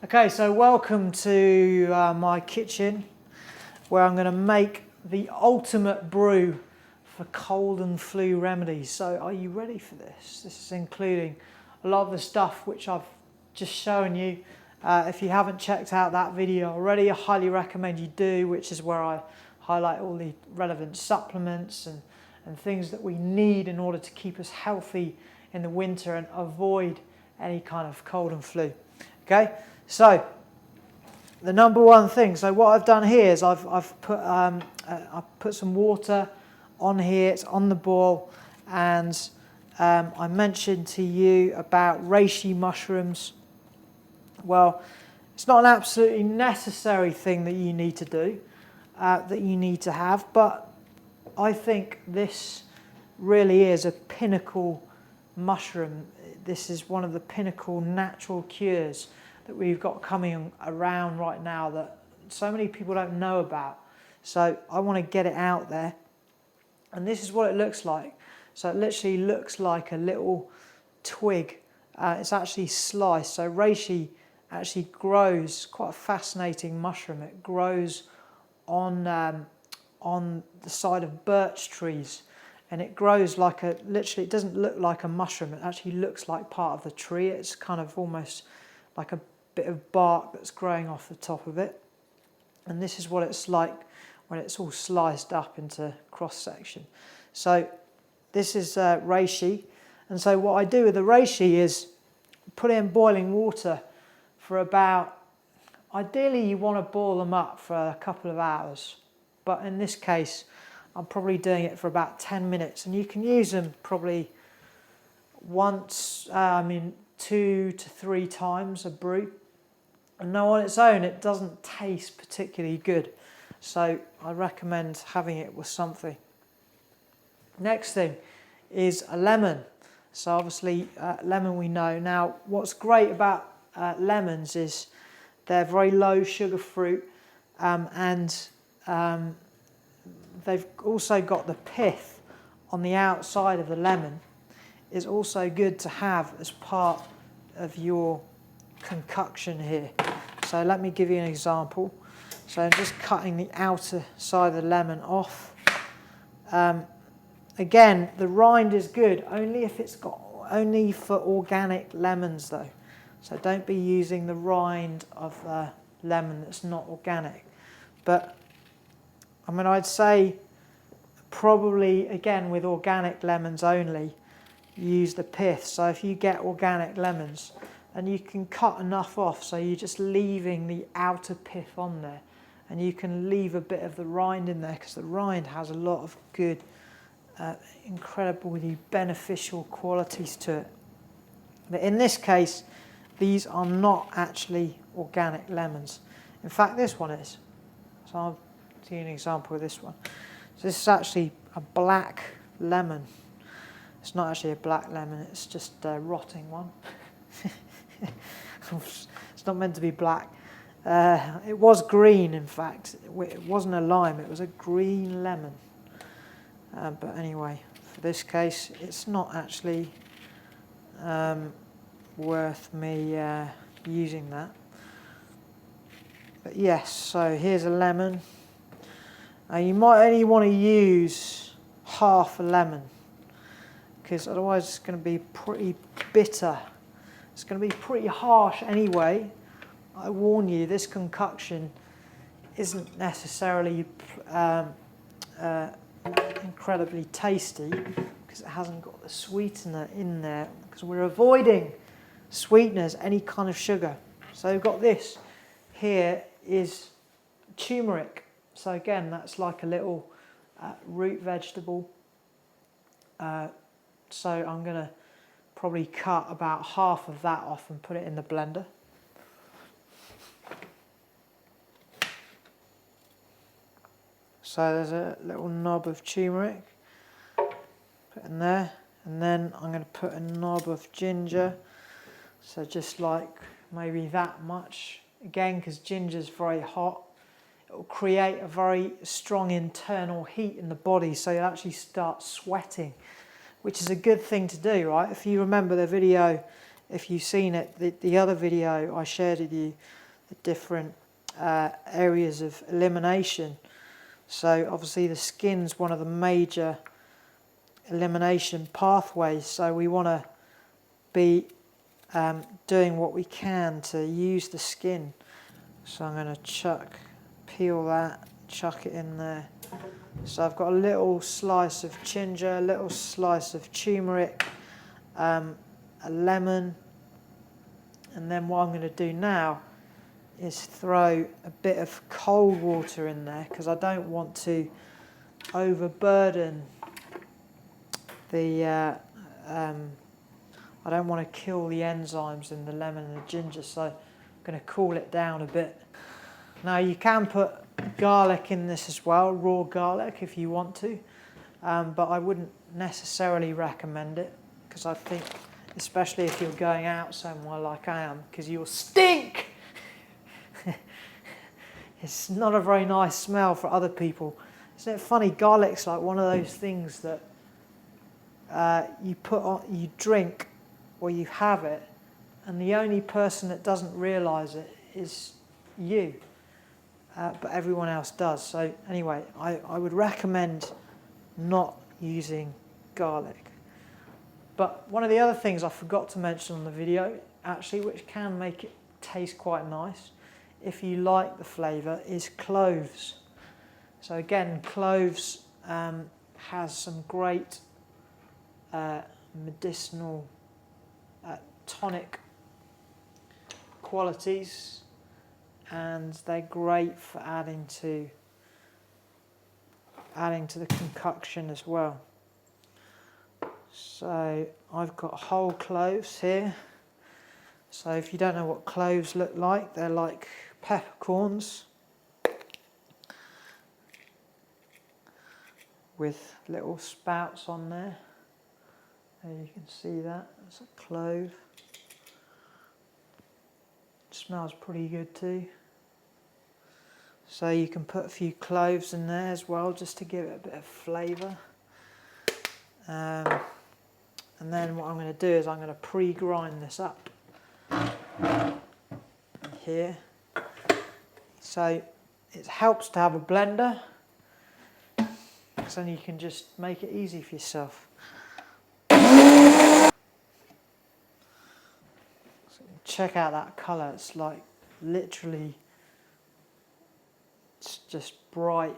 Okay, so welcome to my kitchen where I'm going to make the ultimate brew for cold and flu remedies. So are you ready for this? This is including a lot of the stuff which I've just shown you. If you haven't checked out that video already, I highly recommend you do, which is where I highlight all the relevant supplements and things that we need in order to keep us healthy in the winter and avoid any kind of cold and flu. Okay, so the number one thing, so what I've done here is I've put some water on here, it's on the boil, and I mentioned to you about reishi mushrooms. Well, it's not an absolutely necessary thing that you need to do, that you need to have, but I think this really is a pinnacle mushroom. This is one of the pinnacle natural cures that we've got coming around right now that so many people don't know about. So I want to get it out there. And this is what it looks like. So it literally looks like a little twig. It's actually sliced. So reishi actually grows, quite a fascinating mushroom. It grows on the side of birch trees. And it grows like literally, it doesn't look like a mushroom. It actually looks like part of the tree. It's kind of almost like a bit of bark that's growing off the top of it. And this is what it's like when it's all sliced up into cross section. So this is reishi. And so what I do with the reishi is put it in boiling water for about, ideally you want to boil them up for a couple of hours. But in this case, I'm probably doing it for about 10 minutes. And you can use them probably once, 2 to 3 times a brew. And now on its own, it doesn't taste particularly good. So I recommend having it with something. Next thing is a lemon. So obviously lemon we know. Now what's great about lemons is they're very low sugar fruit and they've also got the pith on the outside of the lemon is also good to have as part of your concoction here. So let me give you an example. So I'm just cutting the outer side of the lemon off. Again, the rind is good only for organic lemons though. So don't be using the rind of a lemon that's not organic. But I mean, I'd say probably again with organic lemons only, use the pith. So if you get organic lemons, and you can cut enough off, so you're just leaving the outer pith on there, and you can leave a bit of the rind in there because the rind has a lot of good, incredibly beneficial qualities to it. But in this case, these are not actually organic lemons. In fact, this one is. So I'll give you an example of this one. So this is actually a black lemon. It's not actually a black lemon, it's just a rotting one. It's not meant to be black. It was green, in fact. It wasn't a lime, it was a green lemon. But anyway, for this case, it's not actually worth me using that. But yes, so here's a lemon. You might only want to use half a lemon because otherwise it's going to be pretty bitter. It's going to be pretty harsh anyway. I warn you, this concoction isn't necessarily incredibly tasty because it hasn't got the sweetener in there, because we're avoiding sweeteners, any kind of sugar. So we've got this here is turmeric. So again, that's like a little root vegetable. So I'm going to probably cut about half of that off and put it in the blender. So there's a little knob of turmeric, put in there, and then I'm going to put a knob of ginger, so just like maybe that much, again because ginger's very hot. It will create a very strong internal heat in the body, so you'll actually start sweating, which is a good thing to do, right? If you remember the video if you've seen it, the other video I shared with you, the different areas of elimination. So obviously the skin's one of the major elimination pathways, so we want to be doing what we can to use the skin. So I'm going to peel that, chuck it in there. So I've got a little slice of ginger, a little slice of turmeric, a lemon, and then what I'm going to do now is throw a bit of cold water in there, because I don't want to overburden the I don't want to kill the enzymes in the lemon and the ginger, so I'm going to cool it down a bit. Now you can put garlic in this as well, raw garlic if you want to, but I wouldn't necessarily recommend it, because I think, especially if you're going out somewhere like I am, because you'll stink. It's not a very nice smell for other people. Isn't it funny? Garlic's like one of those things that you put on, you drink or you have it, and the only person that doesn't realise it is you, but everyone else does. So anyway, I would recommend not using garlic. But one of the other things I forgot to mention on the video, actually, which can make it taste quite nice, if you like the flavour, is cloves. So again, cloves has some great medicinal tonic qualities, and they're great for adding to the concoction as well. So I've got whole cloves here. So if you don't know what cloves look like, they're like peppercorns with little spouts on there. There you can see that, that's a clove. It smells pretty good too. So you can put a few cloves in there as well, just to give it a bit of flavour. And then what I'm going to do is I'm going to pre-grind this up here. So it helps to have a blender, because then you can just make it easy for yourself. So check out that colour, it's like literally, it's just bright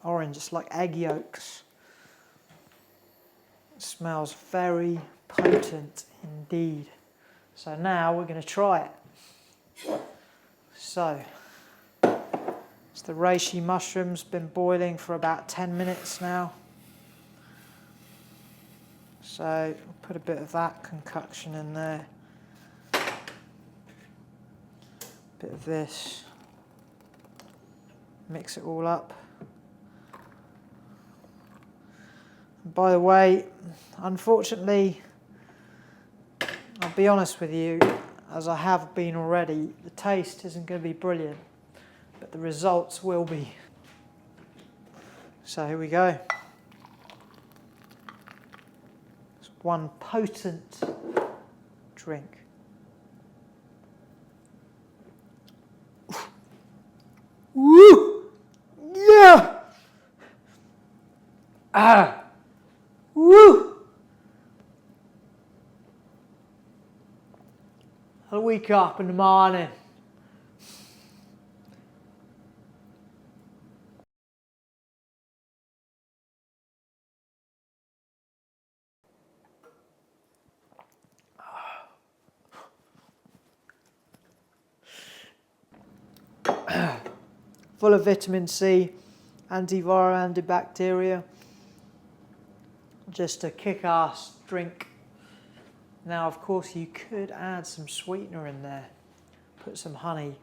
orange, it's like egg yolks. It smells very potent indeed. So now we're going to try it. So it's the reishi mushrooms, been boiling for about 10 minutes now. So I'll put a bit of that concoction in there. A bit of this. Mix it all up. And by the way, unfortunately, I'll be honest with you, as I have been already, the taste isn't going to be brilliant, but the results will be. So here we go. It's one potent drink. Woo! Yeah! Ah! Woo! I wake up in the morning. Full of vitamin C, antiviral, antibacterial. Just a kick-ass drink. Now, of course, you could add some sweetener in there, put some honey,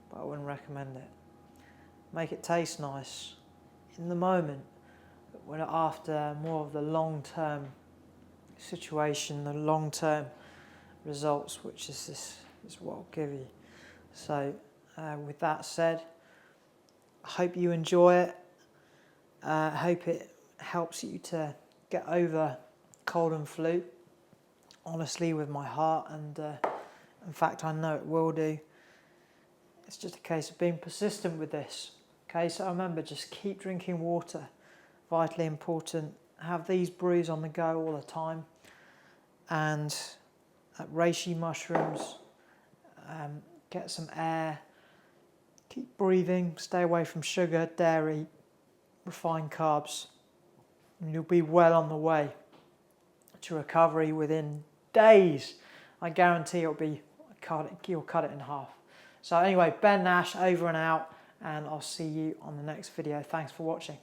but I wouldn't recommend it. Make it taste nice in the moment, but when after more of the long-term situation, the long-term results, which is this is what I'll give you. So, with that said, I hope you enjoy it. I hope it helps you to get over cold and flu. honestly with my heart, and in fact I know it will do. It's just a case of being persistent with this. Okay, so remember, just keep drinking water, vitally important. Have these brews on the go all the time, and reishi mushrooms, get some air, keep breathing, stay away from sugar, dairy, refined carbs, and you'll be well on the way to recovery within days. I guarantee you'll cut it in half. So anyway, Ben Nash over and out, and I'll see you on the next video. Thanks for watching.